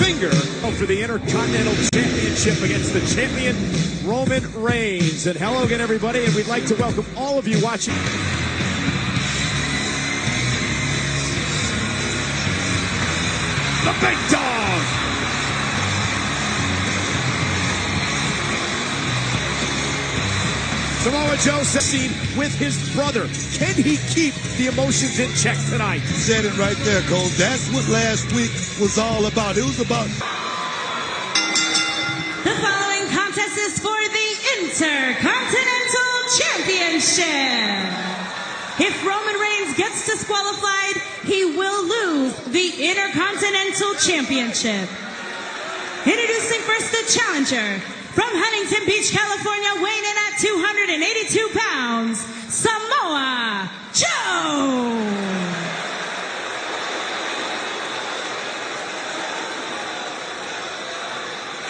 finger for the Intercontinental Championship against the champion, Roman Reigns. And hello again, everybody, and we'd like to welcome all of you watching. The big dog! Samoa Joe seen with his brother. Can he keep the emotions in check tonight? You said it right there, Cole. That's what last week was all about. It was about... The following contest is for the Intercontinental Championship. If Roman Reigns gets disqualified, he will lose the Intercontinental Championship. Introducing first the challenger. From Huntington Beach, California, weighing in at 282 pounds, Samoa Joe.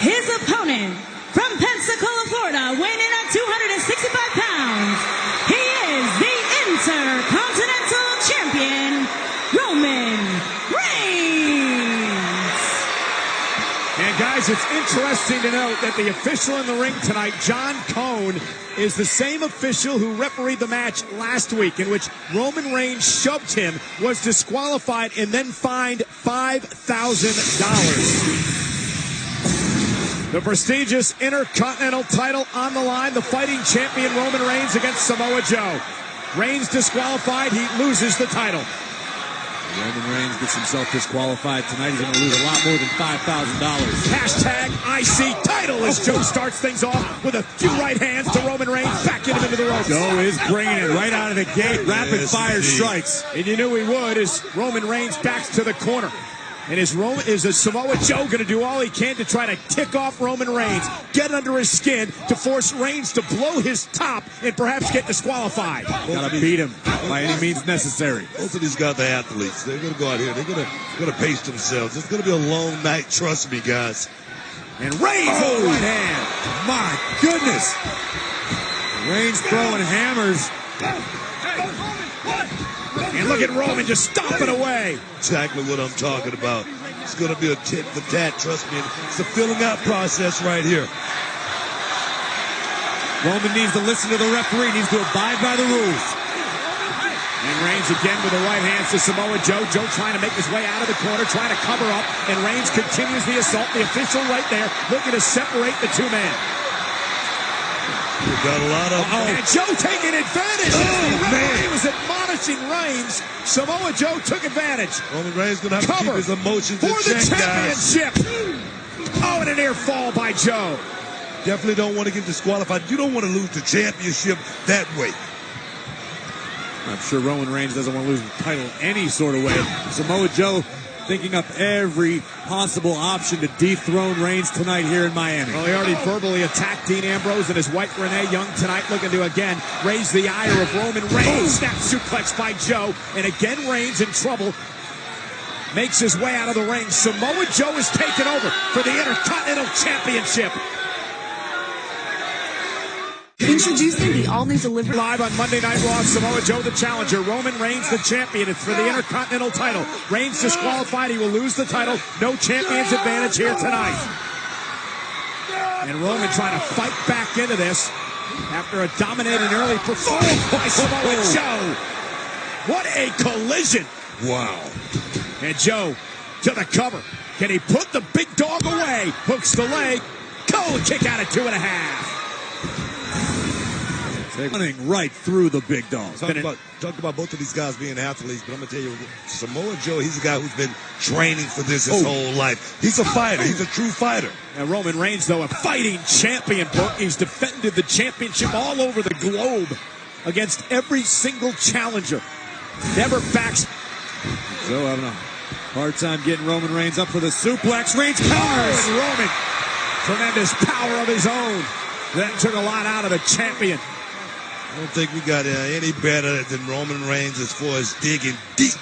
His opponent, from Pensacola, Florida, weighing in at 265 pounds, he is the Intercontinental Champion, Roman Reigns. And guys, it's interesting to note that the official in the ring tonight, John Cone, is the same official who refereed the match last week in which Roman Reigns shoved him, was disqualified, and then fined $5,000. The prestigious Intercontinental title on the line, the fighting champion Roman Reigns against Samoa Joe. Reigns disqualified, he loses the title. Roman Reigns gets himself disqualified tonight. He's going to lose a lot more than $5,000. Hashtag IC title as Joe starts things off with a few right hands to Roman Reigns, backing him into the ropes. Joe is bringing it right out of the gate. Rapid fire strikes. And you knew he would as Roman Reigns backs to the corner. And is Samoa Joe going to do all he can to try to tick off Roman Reigns, get under his skin to force Reigns to blow his top and perhaps get disqualified? Got to beat him by any means necessary. Both of these guys are athletes. They're going to go out here. They're going to pace themselves. It's going to be a long night. Trust me, guys. And Reigns with the right hand. My goodness. Reigns throwing hammers. And look at Roman just stomping away. Exactly what I'm talking about. It's going to be a tit for tat, trust me. It's a filling out process right here. Roman needs to listen to the referee, needs to abide by the rules. And Reigns again with the right hands to Samoa Joe. Joe trying to make his way out of the corner, trying to cover up. And Reigns continues the assault. The official right there looking to separate the two men. We've got a lot of... And Joe taking advantage. Oh, man. He was admonishing Reigns. Samoa Joe took advantage. Roman Reigns going to have to keep his emotions in for check, the championship. Guys. Oh, and a near fall by Joe. Definitely don't want to get disqualified. You don't want to lose the championship that way. I'm sure Roman Reigns doesn't want to lose the title any sort of way. Samoa Joe thinking up every possible option to dethrone Reigns tonight here in Miami. Well, he already verbally attacked Dean Ambrose and his wife Renee Young tonight, looking to again raise the ire of Roman Reigns. Snap suplex by Joe, and again Reigns in trouble. Makes his way out of the ring. Samoa Joe is taken over for the Intercontinental Championship. Introducing the all-new delivery. Live on Monday Night Raw, Samoa Joe the challenger, Roman Reigns the champion. It's for the Intercontinental title. Reigns disqualified, he will lose the title. No champion's advantage here tonight. And Roman trying to fight back into this after a dominating early performance by Samoa Joe. What a collision. Wow. And Joe to the cover. Can he put the big dog away? Hooks the leg. Go, kick out at 2.5. Running right through the big dog. Talked about both of these guys being athletes, but I'm going to tell you, Samoa Joe, he's a guy who's been training for this his whole life. He's a fighter. He's a true fighter. And Roman Reigns, though, a fighting champion. He's defended the championship all over the globe against every single challenger. Never backs. Joe having a hard time getting Roman Reigns up for the suplex. Reigns counters. And Roman, tremendous power of his own. That took a lot out of the champion. I don't think we got any better than Roman Reigns as far as digging deep,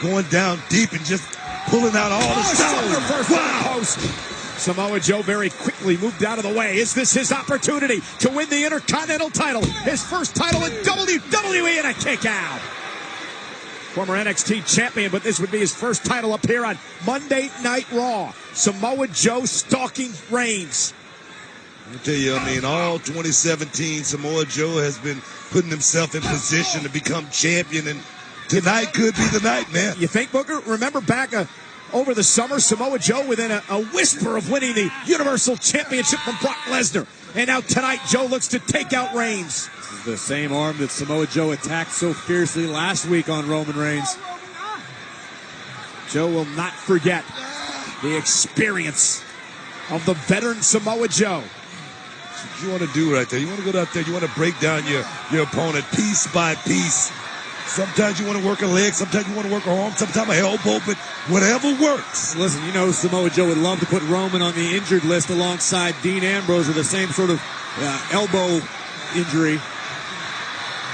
going down deep and just pulling out all the stones. Wow. Samoa Joe very quickly moved out of the way. Is this his opportunity to win the Intercontinental title? His first title in WWE, and a kick out. former NXT champion, but this would be his first title up here on Monday Night Raw. Samoa Joe stalking Reigns. I tell you, I mean, all 2017, Samoa Joe has been putting himself in position to become champion, and tonight could be the night, man. You think, Booker? Remember back over the summer, Samoa Joe within a whisper of winning the Universal Championship from Brock Lesnar. And now tonight, Joe looks to take out Reigns. This is the same arm that Samoa Joe attacked so fiercely last week on Roman Reigns. Joe will not forget the experience of the veteran Samoa Joe. That's what you want to do right there. You want to go out there, you want to break down your opponent piece by piece. Sometimes you want to work a leg, sometimes you want to work a arm, sometimes an elbow, but whatever works. Listen, you know Samoa Joe would love to put Roman on the injured list alongside Dean Ambrose with the same sort of elbow injury.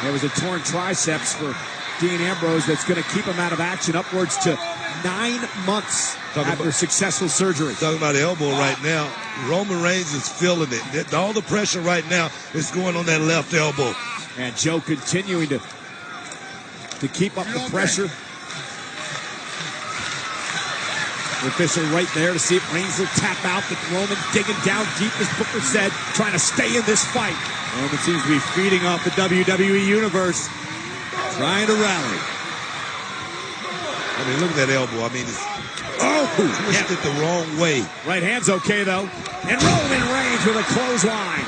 There was a torn triceps for Dean Ambrose that's going to keep him out of action upwards to 9 months after successful surgery. Talking about the elbow right now, Roman Reigns is feeling it. All the pressure right now is going on that left elbow. And Joe continuing to keep up the pressure. The official right there to see if Reigns will tap out, but Roman digging down deep, as Booker said, trying to stay in this fight. Roman seems to be feeding off the WWE Universe, trying to rally. I mean, look at that elbow. I mean, it's twisted the wrong way. Right hand's okay, though. And Roman Reigns with a clothesline.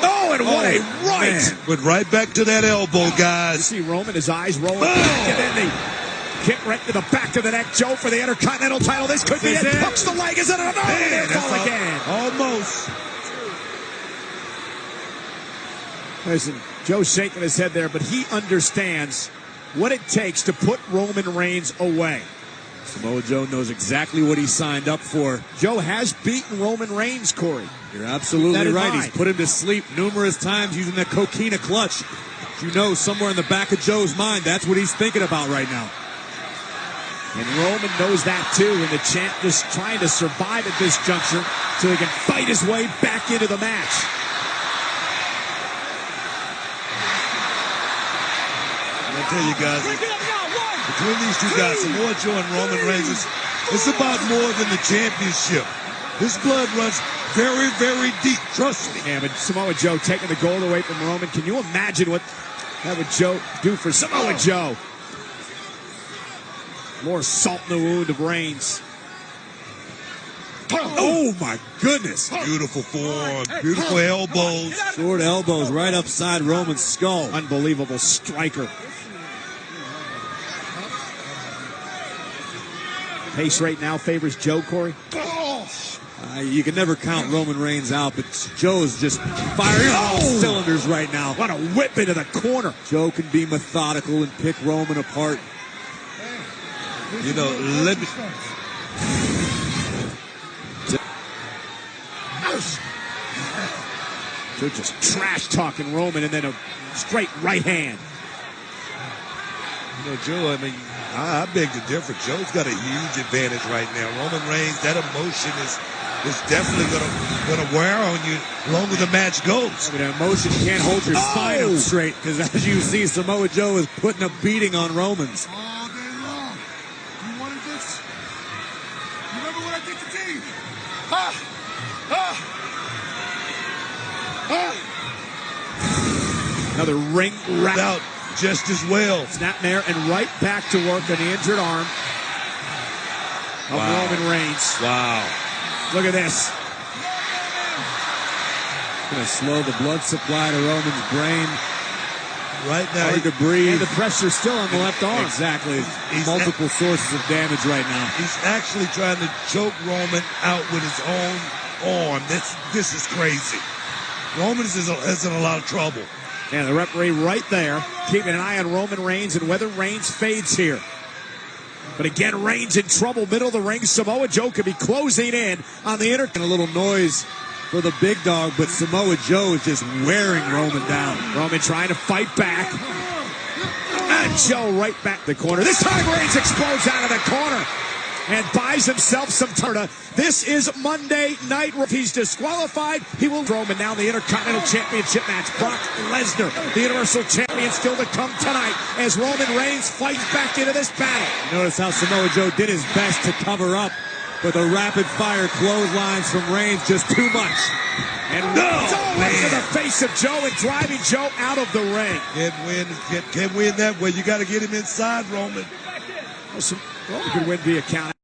Oh, and what a right! Man. But right back to that elbow, guys. You see Roman, his eyes rolling back, and then the kick right to the back of the neck. Joe for the Intercontinental title. This could be it. Hooks the leg. Is it enough? Oh, again. Almost. Listen, Joe's shaking his head there, but he understands what it takes to put Roman Reigns away. Samoa Joe knows exactly what he signed up for. Joe has beaten Roman Reigns, Corey. You're absolutely right. He's put him to sleep numerous times using the coquina clutch. You know, somewhere in the back of Joe's mind, that's what he's thinking about right now. And Roman knows that too, and the champ just trying to survive at this juncture so he can fight his way back into the match. I tell you guys, between these two guys, Samoa Joe and Roman Reigns, it's about more than the championship. This blood runs very, very deep, trust me. Yeah, but Samoa Joe taking the gold away from Roman. Can you imagine what that would Joe do for Samoa Joe? More salt in the wound of Reigns. Oh, my goodness. Beautiful forearm, beautiful elbows. Short elbows right upside Roman's skull. Unbelievable striker. Pace right now favors Joe, Corey. You can never count Roman Reigns out, but Joe's just firing on all cylinders right now. What a whip into the corner. Joe can be methodical and pick Roman apart. You know, let me... Joe just trash-talking Roman and then a straight right hand. You know, Joe, I mean, I beg to differ. Joe's got a huge advantage right now. Roman Reigns, that emotion is definitely gonna wear on you the longer the match goes. I mean, emotion can't hold your spine up straight, because as you see, Samoa Joe is putting a beating on Romans. All day long. You wanted this? You remember what I did to Dean? Another ring wrap out just as well. Snapmare and right back to work on the injured arm of Roman Reigns. Wow. Look at this. Going to slow the blood supply to Roman's brain. Right now, hard to breathe. And the pressure's still on the left arm. Exactly. Multiple sources of damage right now. He's actually trying to choke Roman out with his own arm. This is crazy. Roman is in a lot of trouble. And the referee right there, keeping an eye on Roman Reigns and whether Reigns fades here. But again, Reigns in trouble, middle of the ring. Samoa Joe could be closing in on the And a little noise for the big dog, but Samoa Joe is just wearing Roman down. Roman trying to fight back. And Joe right back the corner. This time Reigns explodes out of the corner. and buys himself some turn. This is Monday Night. If he's disqualified, he will Roman now the Intercontinental Championship match. Brock Lesnar, the Universal Champion, still to come tonight as Roman Reigns fights back into this battle. Notice how Samoa Joe did his best to cover up, but the rapid-fire clotheslines from Reigns just too much. And Reigns right to the face of Joe and driving Joe out of the ring. Can't win that way. You got to get him inside, Roman. Roman could win via count.